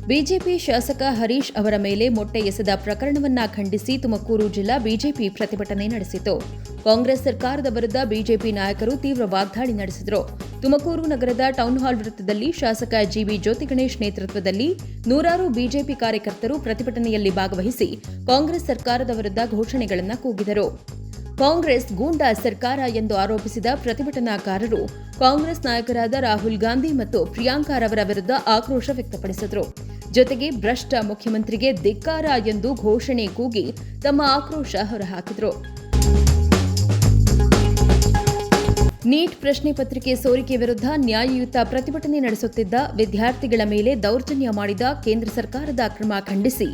BJP ಶಾಸಕ ಹರೀಶ್ ಅವರ ಮೇಲೆ ಮೊಟ್ಟೆ ಎಸೆದ ಪ್ರಕರಣವನ್ನ ಖಂಡಿಸಿ ತುಮಕೂರು ಜಿಲ್ಲಾ ಬಿಜೆಪಿ ಪ್ರತಿಭಟನೆ ನಡೆಸಿತು. ಕಾಂಗ್ರೆಸ್ ಸರ್ಕಾರದ ವಿರುದ್ಧ ಬಿಜೆಪಿ ನಾಯಕರು ತೀವ್ರ ವಾಗ್ದಾಳಿ ನಡೆಸಿದರು. ತುಮಕೂರು ನಗರದ ಟೌನ್ ಹಾಲ್ ವೃತ್ತದಲ್ಲಿ ಶಾಸಕ ಜಿಬಿ ಜ್ಯೋತಿಗಣೇಶ್ ನೇತೃತ್ವದಲ್ಲಿ ನೂರಾರು ಬಿಜೆಪಿ ಕಾರ್ಯಕರ್ತರು ಪ್ರತಿಭಟನೆಯಲ್ಲಿ ಭಾಗವಹಿಸಿ ಕಾಂಗ್ರೆಸ್ ಸರ್ಕಾರದ ವಿರುದ್ಧ ಘೋಷಣೆಗಳನ್ನು ಕೂಗಿದರು. ಕಾಂಗ್ರೆಸ್ ಗೂಂಡಾ ಸರ್ಕಾರ ಎಂದು ಆರೋಪಿಸಿದ ಪ್ರತಿಭಟನಾಕಾರರು ಕಾಂಗ್ರೆಸ್ ನಾಯಕರಾದ ರಾಹುಲ್ ಗಾಂಧಿ ಮತ್ತು ಪ್ರಿಯಾಂಕಾರವರ ವಿರುದ್ಧ ಆಕ್ರೋಶ ವ್ಯಕ್ತಪಡಿಸಿದರು. ಜೊತೆಗೆ ಭ್ರಷ್ಟ ಮುಖ್ಯಮಂತ್ರಿಗೆ ಧಿಕ್ಕಾರ ಎಂದು ಘೋಷಣೆ ಕೂಗಿ ತಮ್ಮ ಆಕ್ರೋಶ ಹೊರಹಾಕಿದರು. ನೀಟ್ ಪ್ರಶ್ನೆ ಪತ್ರಿಕೆ ಸೋರಿಕೆ ವಿರುದ್ಧ ನ್ಯಾಯಯುತ ಪ್ರತಿಭಟನೆ ನಡೆಸುತ್ತಿದ್ದ ವಿದ್ಯಾರ್ಥಿಗಳ ಮೇಲೆ ದೌರ್ಜನ್ಯ ಮಾಡಿದ ಕೇಂದ್ರ ಸರ್ಕಾರದ ಕ್ರಮ ಖಂಡಿಸಿ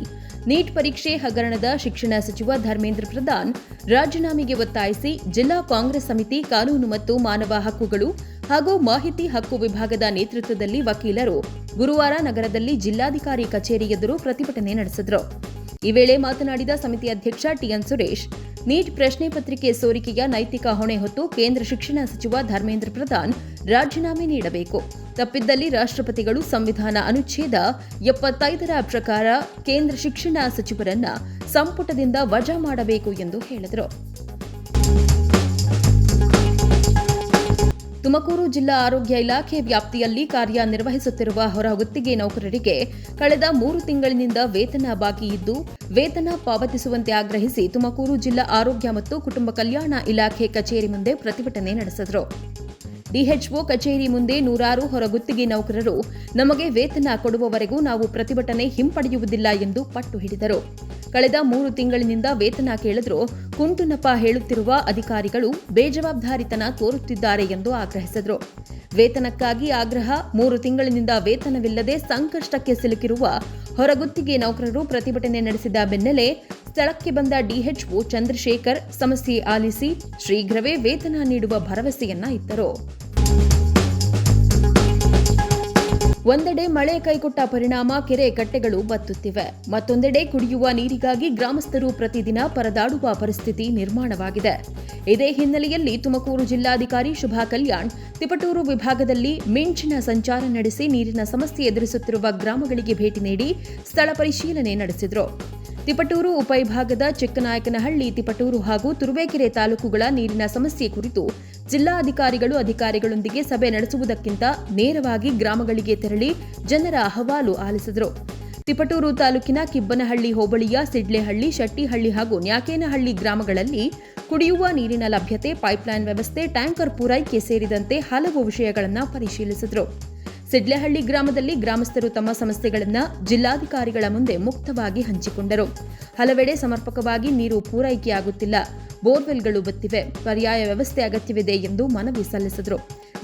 ನೀಟ್ ಪರೀಕ್ಷೆ ಹಗರಣದ ಶಿಕ್ಷಣ ಸಚಿವ ಧರ್ಮೇಂದ್ರ ಪ್ರಧಾನ್ ರಾಜೀನಾಮೆಗೆ ಒತ್ತಾಯಿಸಿ ಜಿಲ್ಲಾ ಕಾಂಗ್ರೆಸ್ ಸಮಿತಿ ಕಾನೂನು ಮತ್ತು ಮಾನವ ಹಕ್ಕುಗಳು ಹಾಗೂ ಮಾಹಿತಿ ಹಕ್ಕು ವಿಭಾಗದ ನೇತೃತ್ವದಲ್ಲಿ ವಕೀಲರು ಗುರುವಾರ ನಗರದಲ್ಲಿ ಜಿಲ್ಲಾಧಿಕಾರಿ ಕಚೇರಿ ಎದುರು ಪ್ರತಿಭಟನೆ ನಡೆಸಿದರು. ಈ ವೇಳೆ ಮಾತನಾಡಿದ ಸಮಿತಿ ಅಧ್ಯಕ್ಷ ಟಿಎನ್ ಸುರೇಶ್, ನೀಟ್ ಪ್ರಶ್ನೆ ಪತ್ರಿಕೆ ಸೋರಿಕೆಯ ನೈತಿಕ ಹೊಣೆ ಹೊತ್ತು ಕೇಂದ್ರ ಶಿಕ್ಷಣ ಸಚಿವ ಧರ್ಮೇಂದ್ರ ಪ್ರಧಾನ್ ರಾಜೀನಾಮೆ ನೀಡಬೇಕು. ತಪ್ಪಿದ್ದಲ್ಲಿ ರಾಷ್ಟ್ರಪತಿಗಳು ಸಂವಿಧಾನ ಅನುಚ್ಛೇದ 75ರ ಪ್ರಕಾರ ಕೇಂದ್ರ ಶಿಕ್ಷಣ ಸಚಿವರನ್ನ ಸಂಪುಟದಿಂದ ವಜಾ ಮಾಡಬೇಕು ಎಂದು ಹೇಳಿದರು. ತುಮಕೂರು ಜಿಲ್ಲಾ ಆರೋಗ್ಯ ಇಲಾಖೆ ವ್ಯಾಪ್ತಿಯಲ್ಲಿ ಕಾರ್ಯನಿರ್ವಹಿಸುತ್ತಿರುವ ಹೊರಗುತ್ತಿಗೆ ನೌಕರರಿಗೆ ಕಳೆದ 3 ತಿಂಗಳಿನಿಂದ ವೇತನ ಬಾಕಿ ಇದ್ದು ವೇತನ ಪಾವತಿಸುವಂತೆ ಆಗ್ರಹಿಸಿ ತುಮಕೂರು ಜಿಲ್ಲಾ ಆರೋಗ್ಯ ಮತ್ತು ಕುಟುಂಬ ಕಲ್ಯಾಣ ಇಲಾಖೆ ಕಚೇರಿ ಮುಂದೆ ಪ್ರತಿಭಟನೆ ನಡೆಸಿದರು. ಡಿಎಚ್ಒ ಕಚೇರಿ ಮುಂದೆ ನೂರಾರು ಹೊರಗುತ್ತಿಗೆ ನೌಕರರು ನಮಗೆ ವೇತನ ಕೊಡುವವರೆಗೂ ನಾವು ಪ್ರತಿಭಟನೆ ಹಿಂಪಡೆಯುವುದಿಲ್ಲ ಎಂದು ಪಟ್ಟು ಹಿಡಿದರು. ಕಳೆದ 3 ತಿಂಗಳಿನಿಂದ ವೇತನ ಕೇಳಿದರೂ ಕುಂಟು ನೆಪ ಹೇಳುತ್ತಿರುವ ಅಧಿಕಾರಿಗಳು ಬೇಜವಾಬ್ದಾರಿತನ ತೋರುತ್ತಿದ್ದಾರೆ ಎಂದು ಆಗ್ರಹಿಸಿದರು. ವೇತನಕ್ಕಾಗಿ ಆಗ್ರಹ 3 ತಿಂಗಳಿನಿಂದ ವೇತನವಿಲ್ಲದೆ ಸಂಕಷ್ಟಕ್ಕೆ ಸಿಲುಕಿರುವ ಹೊರಗುತ್ತಿಗೆ ನೌಕರರು ಪ್ರತಿಭಟನೆ ನಡೆಸಿದ ಬೆನ್ನಲ್ಲೇ ಸ್ಥಳಕ್ಕೆ ಬಂದ ಡಿಎಚ್ಒ ಚಂದ್ರಶೇಖರ್ ಸಮಸ್ಯೆ ಆಲಿಸಿ ಶೀಘ್ರವೇ ವೇತನ ನೀಡುವ ಭರವಸೆಯನ್ನ ಇತ್ತರು. ಒಂದೆಡೆ ಮಳೆ ಕೈಕೊಟ್ಟ ಪರಿಣಾಮ ಕೆರೆ ಕಟ್ಟೆಗಳು ಬತ್ತುತ್ತಿವೆ. ಮತ್ತೊಂದೆಡೆ ಕುಡಿಯುವ ನೀರಿಗಾಗಿ ಗ್ರಾಮಸ್ಥರು ಪ್ರತಿದಿನ ಪರದಾಡುವ ಪರಿಸ್ಥಿತಿ ನಿರ್ಮಾಣವಾಗಿದೆ. ಇದೇ ಹಿನ್ನೆಲೆಯಲ್ಲಿ ತುಮಕೂರು ಜಿಲ್ಲಾಧಿಕಾರಿ ಶುಭಾ ಕಲ್ಯಾಣ್ ತಿಪಟೂರು ವಿಭಾಗದಲ್ಲಿ ಮಿಂಚಿನ ಸಂಚಾರ ನಡೆಸಿ ನೀರಿನ ಸಮಸ್ಯೆ ಎದುರಿಸುತ್ತಿರುವ ಗ್ರಾಮಗಳಿಗೆ ಭೇಟಿ ನೀಡಿ ಸ್ಥಳ ಪರಿಶೀಲನೆ ನಡೆಸಿದರು. ತಿಪಟೂರು ಉಪವಿಭಾಗದ ಚಿಕ್ಕನಾಯಕನಹಳ್ಳಿ, ತಿಪಟೂರು ಹಾಗೂ ತುರುವೇಕೆರೆ ತಾಲೂಕುಗಳ ನೀರಿನ ಸಮಸ್ಯೆ ಕುರಿತು ಜಿಲ್ಲಾಧಿಕಾರಿಗಳು ಅಧಿಕಾರಿಗಳೊಂದಿಗೆ ಸಭೆ ನಡೆಸುವುದಕ್ಕಿಂತ ನೇರವಾಗಿ ಗ್ರಾಮಗಳಿಗೆ ತೆರಳಿ ಜನರ ಅಹವಾಲು ಆಲಿಸಿದರು. ತಿಪಟೂರು ತಾಲೂಕಿನ ಕಿಬ್ಬನಹಳ್ಳಿ ಹೋಬಳಿಯ ಸಿಡ್ಲೆಹಳ್ಳಿ, ಶೆಟ್ಟಿಹಳ್ಳಿ ಹಾಗೂ ನ್ಯಾಕೇನಹಳ್ಳಿ ಗ್ರಾಮಗಳಲ್ಲಿ ಕುಡಿಯುವ ನೀರಿನ ಲಭ್ಯತೆ, ಪೈಪ್ಲೈನ್ ವ್ಯವಸ್ಥೆ, ಟ್ಯಾಂಕರ್ ಪೂರೈಕೆ ಸೇರಿದಂತೆ ಹಲವು ವಿಷಯಗಳನ್ನು ಪರಿಶೀಲಿಸಿದರು. ಸಿಡ್ಲೆಹಳ್ಳಿ ಗ್ರಾಮದಲ್ಲಿ ಗ್ರಾಮಸ್ಥರು ತಮ್ಮ ಸಮಸ್ಯೆಗಳನ್ನು ಜಿಲ್ಲಾಧಿಕಾರಿಗಳ ಮುಂದೆ ಮುಕ್ತವಾಗಿ ಹಂಚಿಕೊಂಡರು. ಹಲವೆಡೆ ಸಮರ್ಪಕವಾಗಿ ನೀರು ಪೂರೈಕೆಯಾಗುತ್ತಿಲ್ಲ, ಬೋರ್ವೆಲ್ಗಳು ಬತ್ತಿವೆ, ಪರ್ಯಾಯ ವ್ಯವಸ್ಥೆ ಅಗತ್ಯವಿದೆ ಎಂದು ಮನವಿ ಸಲ್ಲಿಸಿದರು.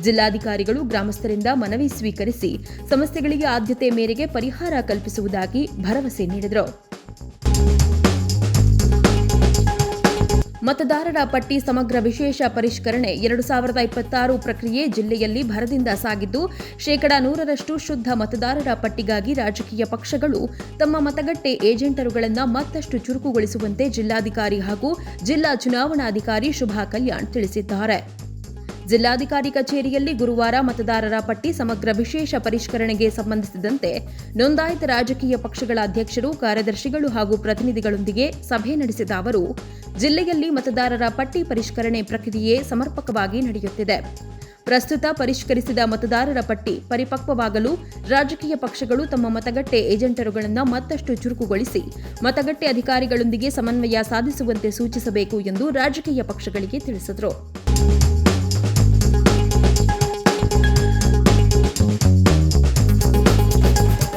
ಜಿಲ್ಲಾಧಿಕಾರಿಗಳು ಗ್ರಾಮಸ್ಥರಿಂದ ಮನವಿ ಸ್ವೀಕರಿಸಿ ಸಮಸ್ಯೆಗಳಿಗೆ ಆದ್ಯತೆ ಮೇರೆಗೆ ಪರಿಹಾರ ಕಲ್ಪಿಸುವುದಾಗಿ ಭರವಸೆ ನೀಡಿದರು. ಮತದಾರರ ಪಟ್ಟಿ ಸಮಗ್ರ ವಿಶೇಷ ಪರಿಷ್ಕರಣೆ 2026 ಪ್ರಕ್ರಿಯೆ ಜಿಲ್ಲೆಯಲ್ಲಿ ಭರದಿಂದ ಸಾಗಿದ್ದು 100% ಶುದ್ಧ ಮತದಾರರ ಪಟ್ಟಿಗಾಗಿ ರಾಜಕೀಯ ಪಕ್ಷಗಳು ತಮ್ಮ ಮತಗಟ್ಟೆ ಏಜೆಂಟರುಗಳನ್ನು ಮತ್ತಷ್ಟು ಚುರುಕುಗೊಳಿಸುವಂತೆ ಜಿಲ್ಲಾಧಿಕಾರಿ ಹಾಗೂ ಜಿಲ್ಲಾ ಚುನಾವಣಾಧಿಕಾರಿ ಶುಭಾ ಕಲ್ಯಾಣ್ ತಿಳಿಸಿದ್ದಾರೆ. ಜಿಲ್ಲಾಧಿಕಾರಿ ಕಚೇರಿಯಲ್ಲಿ ಗುರುವಾರ ಮತದಾರರ ಪಟ್ಟಿ ಸಮಗ್ರ ವಿಶೇಷ ಪರಿಷ್ಕರಣೆಗೆ ಸಂಬಂಧಿಸಿದಂತೆ ನೋಂದಾಯಿತ ರಾಜಕೀಯ ಪಕ್ಷಗಳ ಅಧ್ಯಕ್ಷರು, ಕಾರ್ಯದರ್ಶಿಗಳು ಹಾಗೂ ಪ್ರತಿನಿಧಿಗಳೊಂದಿಗೆ ಸಭೆ ನಡೆಸಿದ ಅವರು, ಜಿಲ್ಲೆಯಲ್ಲಿ ಮತದಾರರ ಪಟ್ಟಿ ಪರಿಷ್ಕರಣೆ ಪ್ರಕ್ರಿಯೆ ಸಮರ್ಪಕವಾಗಿ ನಡೆಯುತ್ತಿದೆ. ಪ್ರಸ್ತುತ ಪರಿಷ್ಕರಿಸಿದ ಮತದಾರರ ಪಟ್ಟಿ ಪರಿಪಕ್ವವಾಗಲು ರಾಜಕೀಯ ಪಕ್ಷಗಳು ತಮ್ಮ ಮತಗಟ್ಟೆ ಏಜೆಂಟರುಗಳನ್ನು ಮತ್ತಷ್ಟು ಚುರುಕುಗೊಳಿಸಿ ಮತಗಟ್ಟೆ ಅಧಿಕಾರಿಗಳೊಂದಿಗೆ ಸಮನ್ವಯ ಸಾಧಿಸುವಂತೆ ಸೂಚಿಸಬೇಕು ಎಂದು ರಾಜಕೀಯ ಪಕ್ಷಗಳಿಗೆ ತಿಳಿಸಿದರು.